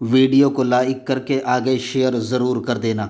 Video کو like کر کے آگے شیئر ضرور کر دینا۔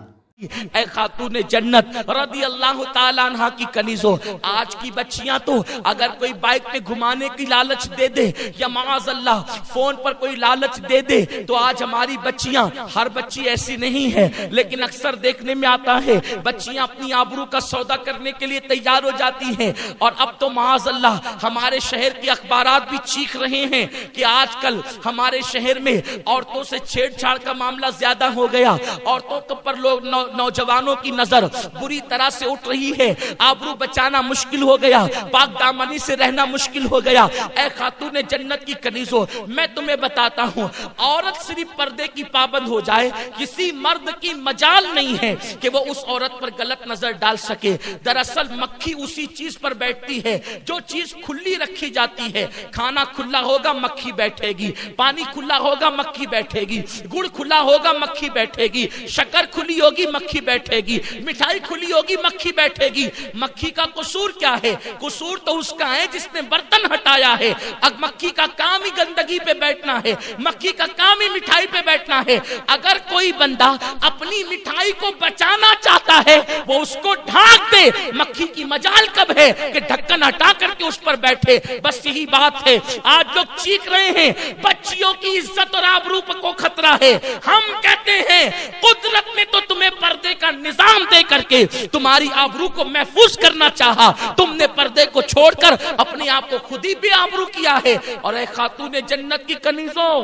اے خاتون جنت رضی اللہ تعالیٰ عنہ کی کنیزوں، آج کی بچیاں تو اگر کوئی بائک پہ گھمانے کی لالچ دے دے یا معاذ اللہ فون پر کوئی لالچ دے دے تو آج ہماری بچیاں، ہر بچی ایسی نہیں ہے لیکن اکثر دیکھنے میں آتا ہے بچیاں اپنی آبرو کا سودا کرنے کے لیے تیار ہو جاتی ہیں۔ اور اب تو معاذ اللہ ہمارے شہر کے اخبارات بھی چیخ رہے ہیں کہ آج کل ہمارے شہر میں عورتوں سے چھیڑ چھاڑ کا معاملہ زیادہ ہو گیا، عورتوں پر لوگ نوجوانوں کی نظر بری طرح سے اٹھ رہی ہے، آبرو بچانا مشکل ہو گیا، پاک دامنی سے رہنا مشکل ہو گیا۔ اے خاتون جنت کی کنیزوں، میں تمہیں بتاتا ہوں، عورت صرف پردے کی پابند ہو جائے، کسی مرد کی مجال نہیں ہے کہ وہ اس عورت پر غلط نظر ڈال سکے۔ دراصل مکھی اسی چیز پر بیٹھتی ہے جو چیز کھلی رکھی جاتی ہے۔ کھانا کھلا ہوگا مکھی بیٹھے گی، پانی کھلا ہوگا مکھی بیٹھے گی، گڑ کھلا ہوگا مکھی بیٹھے گی، شکر کھلی ہوگی مکھی بیٹھے گی، مٹھائی کھلی ہوگی مکھی بیٹھے گی۔ مکھی کا قصور کیا ہے؟ قصور تو اس کا ہے جس نے برتن ہٹایا ہے۔ اب مکھی کا کام ہی گندگی پہ بیٹھنا ہے، مکھی کا کام ہی مٹھائی پہ بیٹھنا ہے۔ اگر کوئی بندہ اپنی مٹھائی کو بچانا چاہتا ہے وہ اس کو ڈھانک دے، مکھی کی مجال کب ہے کہ ڈھکن ہٹا کر کے اس پر بیٹھے؟ بس یہی بات ہے۔ آج لوگ چیخ رہے ہیں بچیوں کی عزت اور آبرو کو خطرہ ہے، ہم کہتے ہیں قدرت نے تو تمہیں پردے کا نظام دے کر کے تمہاری آبرو کو محفوظ کرنا چاہا، تم نے پردے کو چھوڑ کر اپنے آپ کو خود ہی بے آبرو کیا ہے۔ اور اے خاتون جنت کی کنیزوں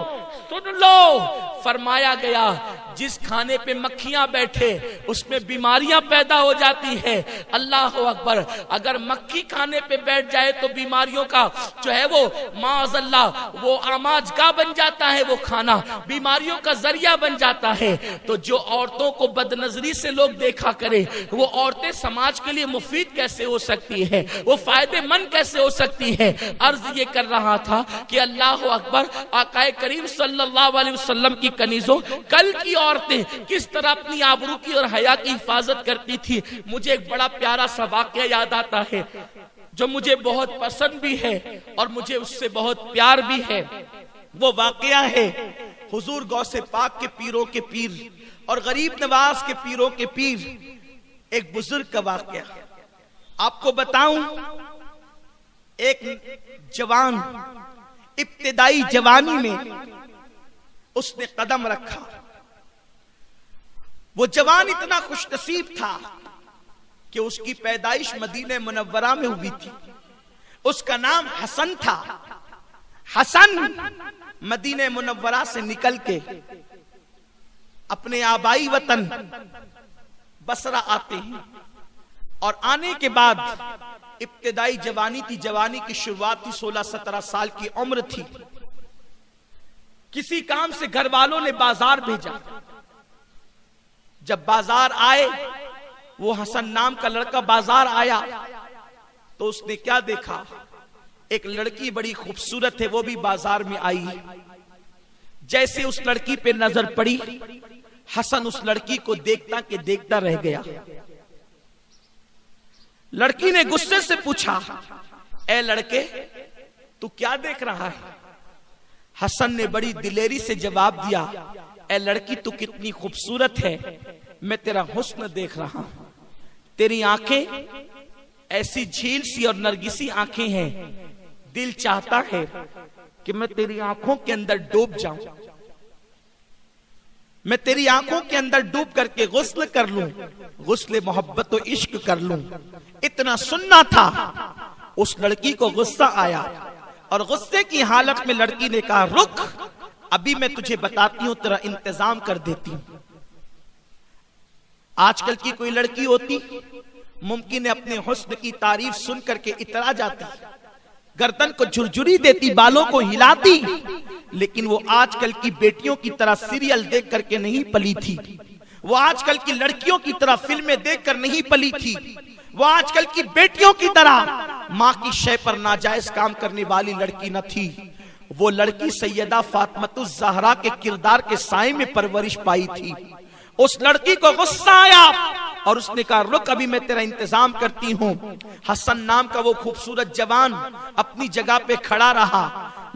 سن لو، فرمایا گیا جس کھانے پہ مکھیاں بیٹھے اس میں بیماریاں پیدا ہو جاتی ہے۔ اللہ اکبر، اگر مکھی کھانے پہ بیٹھ جائے تو بیماریوں کا جو ہے وہ معاذ اللہ وہ آماج کا بن جاتا ہے، وہ کھانا بیماریوں کا ذریعہ بن جاتا ہے۔ تو جو عورتوں کو بد نظری سے لوگ دیکھا کرے وہ عورتیں سماج کے لیے مفید کیسے ہو سکتی ہے، وہ فائدے مند کیسے ہو سکتی ہے؟ عرض یہ کر رہا تھا کہ اللہ اکبر، آقا کریم صلی اللہ علیہ وسلم کی کنیزوں کل کی عورتیں کس طرح اپنی آبرو کی اور حیا کی حفاظت کرتی تھی۔ مجھے ایک بڑا پیارا سا واقعہ یاد آتا ہے جو مجھے بہت پسند بھی ہے اور مجھے اس سے بہت پیار بھی ہے۔ وہ واقعہ ہے حضور غوث پاک کے پیروں کے پیر اور غریب نواز کے پیروں کے پیر، ایک بزرگ کا واقعہ۔ آپ کو بتاؤں، ایک جوان ابتدائی جوانی میں اس نے قدم رکھا۔ وہ جوان اتنا خوش نصیب تھا کہ اس کی پیدائش مدینہ منورہ میں ہوئی تھی۔ اس کا نام حسن تھا۔ حسن مدینہ منورہ سے نکل کے اپنے آبائی وطن بصرہ آتے ہیں، اور آنے کے بعد ابتدائی جوانی تھی، جوانی کی شروعات تھی، 16-17 سال کی عمر تھی۔ کسی کام سے گھر والوں نے بازار بھیجا۔ جب بازار آئے، وہ حسن نام کا لڑکا بازار آیا تو اس نے کیا دیکھا؟ ایک لڑکی بڑی خوبصورت ہے، وہ بھی بازار میں آئی۔ جیسے اس لڑکی پہ نظر پڑی، حسن اس لڑکی کو دیکھتا کہ دیکھتا رہ گیا۔ لڑکی نے غصے سے پوچھا، اے لڑکے تو کیا دیکھ رہا ہے؟ حسن نے بڑی دلیری سے جواب دیا، اے لڑکی تو کتنی خوبصورت ہے، میں تیرا حسن دیکھ رہا ہوں۔ تیری آنکھیں ایسی جھیل سی اور نرگسی آنکھیں ہیں، دل چاہتا ہے کہ میں تیری آنکھوں کے اندر ڈوب جاؤں، میں تیری آنکھوں کے اندر ڈوب کر کے غسل کر لوں، غسل محبت و عشق کر لوں۔ اتنا سننا تھا۔ اس لڑکی کو غصہ آیا اور غصے کی حالت میں لڑکی نے کہا، رک، ابھی میں تجھے بتاتی ہوں، تیرا انتظام کر دیتی ہوں۔ آج کل کی کوئی لڑکی ہوتی ممکن ہے اپنے حسن کی تعریف سن کر کے اترا جاتی، گردن کو جھرجھری دیتی، بالوں کو ہلاتی، لیکن وہ آج کل کی بیٹیوں کی طرح سیریل دیکھ کر کے نہیں پلی تھی، وہ آج کل کی لڑکیوں کی طرح فلمیں دیکھ کر نہیں پلی تھی، وہ آج کل کی بیٹیوں کی طرح ماں کی شے پر ناجائز کام کرنے والی لڑکی نہ تھی۔ وہ لڑکی سیدہ فاطمہ الزہرا کے کردار کے سائے میں پرورش پائی تھی۔ اس لڑکی کو غصہ آیا اور اس نے کہا، رک، ابھی میں تیرا انتظام کرتی ہوں۔ حسن نام کا وہ خوبصورت جوان اپنی جگہ پہ کھڑا رہا۔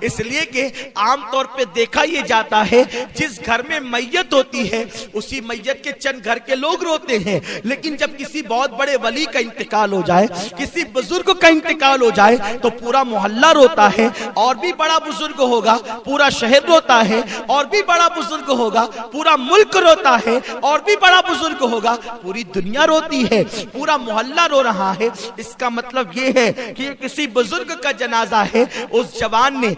اس لیے کہ عام طور پہ دیکھا یہ جاتا ہے جس گھر میں میت ہوتی ہے اسی میت کے چند گھر کے لوگ روتے ہیں، لیکن جب کسی بہت بڑے ولی کا انتقال ہو جائے، کسی بزرگ کا انتقال ہو جائے تو پورا محلہ روتا ہے، اور بھی بڑا بزرگ ہوگا پورا شہر روتا ہے، اور بھی بڑا بزرگ ہوگا پورا ملک روتا ہے، اور بھی بڑا بزرگ ہوگا پوری دنیا روتی ہے، پورا محلہ رو رہا ہے۔ اس کا مطلب یہ ہے کہ کسی بزرگ کا جنازہ ہے، اس جوان نے